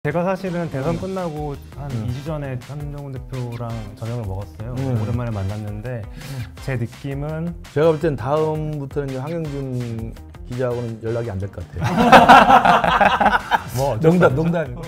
제가 사실은 대선 끝나고 한 2주 전에 한동훈 대표랑 저녁을 먹었어요. 오랜만에 만났는데 제 느낌은 제가 볼 땐 다음부터는 황영준 기자하고는 연락이 안 될 것 같아요. 뭐 농담이고.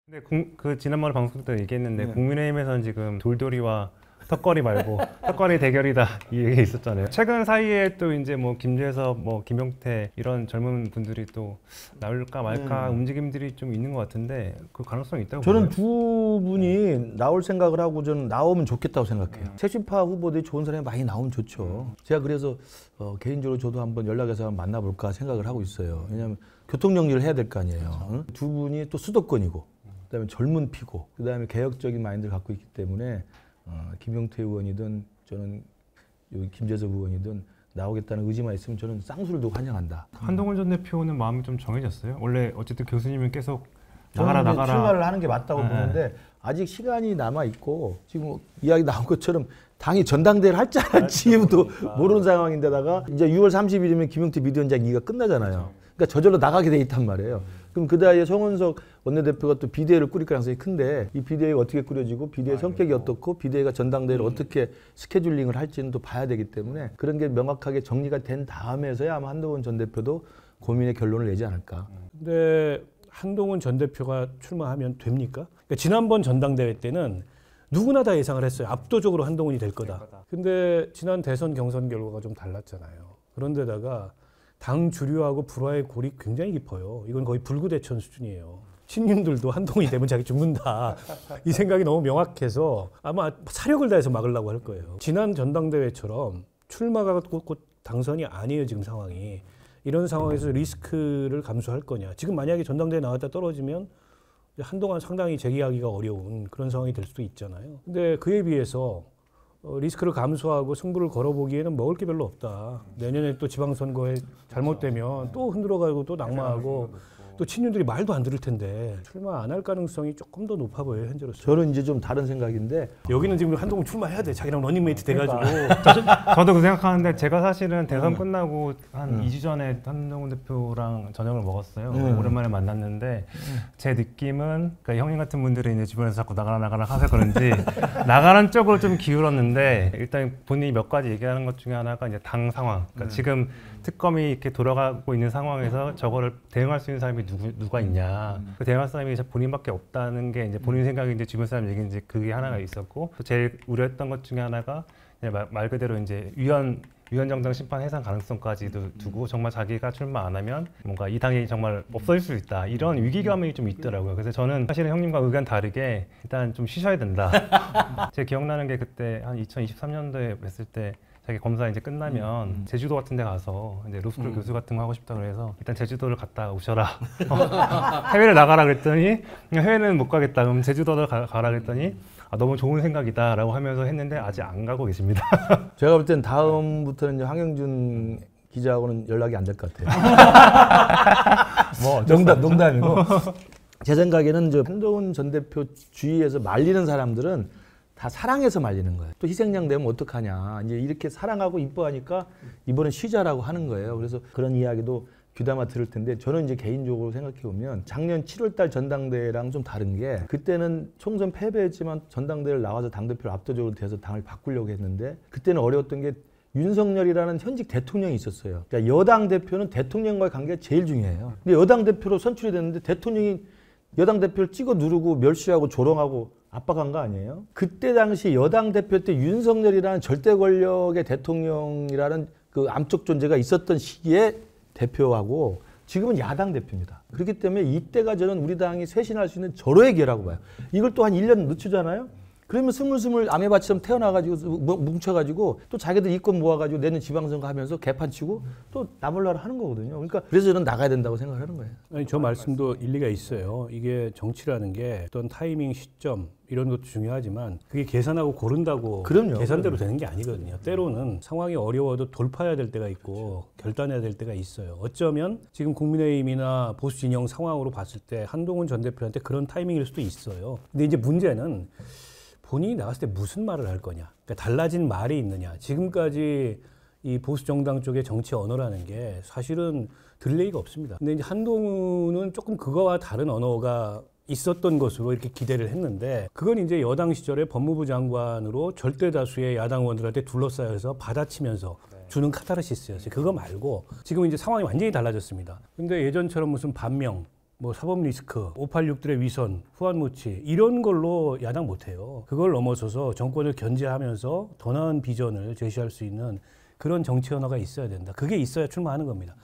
근데 그 지난번에 방송 때 얘기했는데 국민의힘에서는 지금 돌돌이와 턱걸이 말고 턱걸이 대결이다 이 얘기 있었잖아요. 최근 사이에 또 이제 뭐 김재섭, 뭐 김용태 이런 젊은 분들이 또 나올까 말까 움직임들이 좀 있는 것 같은데 그 가능성이 있다고 저는 보나요? 두 분이 나올 생각을 하고 저는 나오면 좋겠다고 생각해요. 새신파 후보들이 좋은 사람이 많이 나오면 좋죠. 제가 그래서 개인적으로 저도 한번 연락해서 한번 만나볼까 생각을 하고 있어요. 왜냐하면 교통정리를 해야 될 거 아니에요. 응? 두 분이 또 수도권이고 그다음에 젊은 피고 그다음에 개혁적인 마인드를 갖고 있기 때문에 김용태 의원이든 저는 여기 김재섭 의원이든 나오겠다는 의지만 있으면 저는 쌍수를 두고 환영한다. 한동훈 전 대표는 마음이 좀 정해졌어요? 원래 어쨌든 교수님은 계속 저는 나가라 출마를 하는 게 맞다고 보는데 아직 시간이 남아 있고 지금 이야기 나온 것처럼 당이 전당대회를 할지 안 할지도 모르는 상황인데다가 이제 6월 30일이면 김용태 비대위원장 임기가 끝나잖아요. 그러니까 저절로 나가게 돼 있단 말이에요. 그럼 그 다음에 송원석 원내대표가 또 비대위를 꾸릴 가능성이 큰데 이 비대위가 어떻게 꾸려지고 비대위 성격이 어떻고 비대위가 전당대회를 어떻게 스케줄링을 할지는 또 봐야 되기 때문에 그런 게 명확하게 정리가 된 다음에서야 아마 한동훈 전 대표도 고민의 결론을 내지 않을까. 근데 한동훈 전 대표가 출마하면 됩니까? 그러니까 지난번 전당대회 때는 누구나 다 예상을 했어요. 압도적으로 한동훈이 될 거다. 근데 지난 대선 경선 결과가 좀 달랐잖아요. 그런데다가 당 주류하고 불화의 골이 굉장히 깊어요. 이건 거의 불구대천 수준이에요. 신님들도 한동훈이 되면 자기 죽는다. 이 생각이 너무 명확해서 아마 사력을 다해서 막으려고 할 거예요. 지난 전당대회처럼 출마가 곧 당선이 아니에요, 지금 상황이. 이런 상황에서 리스크를 감수할 거냐. 지금 만약에 전당대회 나왔다 떨어지면 한동안 상당히 재기하기가 어려운 그런 상황이 될 수도 있잖아요. 근데 그에 비해서 리스크를 감수하고 승부를 걸어보기에는 먹을 게 별로 없다. 내년에 또 지방선거에 잘못되면 또 흔들어가고 또 낙마하고 또 친윤들이 말도 안 들을 텐데 출마 안 할 가능성이 조금 더 높아 보여요, 현재로서. 저는 이제 좀 다른 생각인데 여기는 지금 한동훈 출마해야 돼. 자기랑 러닝메이트 돼가지고. 저도 그 생각하는데 제가 사실은 대선 끝나고 한 2주 전에 한동훈 대표랑 저녁을 먹었어요. 오랜만에 만났는데 제 느낌은 그러니까 형님 같은 분들이 이제 주변에서 자꾸 나가라 하서 그런지 나가는 쪽으로 좀 기울었는데 일단 본인이 몇 가지 얘기하는 것 중에 하나가 이제 당 상황. 그러니까 지금 특검이 이렇게 돌아가고 있는 상황에서 저거를 대응할 수 있는 사람이 누가 있냐. 그 대응할 사람이 이제 본인밖에 없다는 게 이제 본인 생각이 이제 주변 사람 얘기 이제 그게 하나가 있었고 또 제일 우려했던 것 중에 하나가 말 그대로 이제 위헌정당 심판 해산 가능성까지도 두고 정말 자기가 출마 안 하면 뭔가 이 당이 정말 없어질 수 있다 이런 위기감이 좀 있더라고요. 그래서 저는 사실은 형님과 의견 다르게 일단 좀 쉬셔야 된다. 제가 기억나는 게 그때 한 2023년도에 뵀을 때 자기 검사 이제 끝나면 제주도 같은 데 가서 이제 로스쿨 교수 같은 거 하고 싶다 그래서 일단 제주도를 갔다 오셔라. 해외를 나가라 그랬더니 해외는 못 가겠다. 그럼 제주도를 가라 그랬더니 너무 좋은 생각이다 라고 하면서 했는데 아직 안 가고 계십니다. 제가 볼 땐 다음부터는 이제 황영준 기자하고는 연락이 안 될 것 같아요. 뭐 농담이고 제 생각에는 저 한동훈 전 대표 주위에서 말리는 사람들은 다 사랑해서 말리는 거예요. 또 희생양 되면 어떡하냐. 이제 이렇게 사랑하고 이뻐하니까 이번엔 쉬자라고 하는 거예요. 그래서 그런 이야기도 귀담아 들을 텐데 저는 이제 개인적으로 생각해 보면 작년 7월달 전당대회랑 좀 다른 게 그때는 총선 패배했지만 전당대회를 나와서 당대표를 압도적으로 돼서 당을 바꾸려고 했는데 그때는 어려웠던 게 윤석열이라는 현직 대통령이 있었어요. 그러니까 여당 대표는 대통령과의 관계가 제일 중요해요. 근데 여당 대표로 선출이 됐는데 대통령이 여당 대표를 찍어 누르고 멸시하고 조롱하고 압박한 거 아니에요? 그때 당시 여당 대표 때 윤석열이라는 절대 권력의 대통령이라는 그 암적 존재가 있었던 시기에 대표하고 지금은 야당 대표입니다. 그렇기 때문에 이때가 저는 우리 당이 쇄신할 수 있는 절호의 기회라고 봐요. 이걸 또 한 1년 늦추잖아요. 그러면 스물스물 아메바처럼 태어나가지고 뭉쳐가지고 또 자기들 이권 모아가지고 내년 지방선거 하면서 개판 치고 또 나몰라라 하는 거거든요. 그러니까 그래서 저는 나가야 된다고 생각하는 거예요. 아니, 저 말씀도 일리가 있어요. 이게 정치라는 게 어떤 타이밍, 시점 이런 것도 중요하지만 그게 계산하고 고른다고 그럼요. 계산대로 되는 게 아니거든요. 때로는 상황이 어려워도 돌파해야 될 때가 있고 결단해야 될 때가 있어요. 어쩌면 지금 국민의힘이나 보수 진영 상황으로 봤을 때 한동훈 전 대표한테 그런 타이밍일 수도 있어요. 근데 이제 문제는 본인이 나갔을 때 무슨 말을 할 거냐. 그러니까 달라진 말이 있느냐. 지금까지 이 보수 정당 쪽의 정치 언어라는 게 사실은 들을 얘기가 없습니다. 근데 이제 한동훈은 조금 그거와 다른 언어가 있었던 것으로 이렇게 기대를 했는데 그건 이제 여당 시절에 법무부 장관으로 절대 다수의 야당 의원들한테 둘러싸여서 받아치면서 주는 카타르시스였어요. 그거 말고 지금 이제 상황이 완전히 달라졌습니다. 근데 예전처럼 무슨 반명, 뭐 사법 리스크, 586들의 위선, 후한무치 이런 걸로 야당 못해요. 그걸 넘어서서 정권을 견제하면서 더 나은 비전을 제시할 수 있는 그런 정치 언어가 있어야 된다. 그게 있어야 출마하는 겁니다.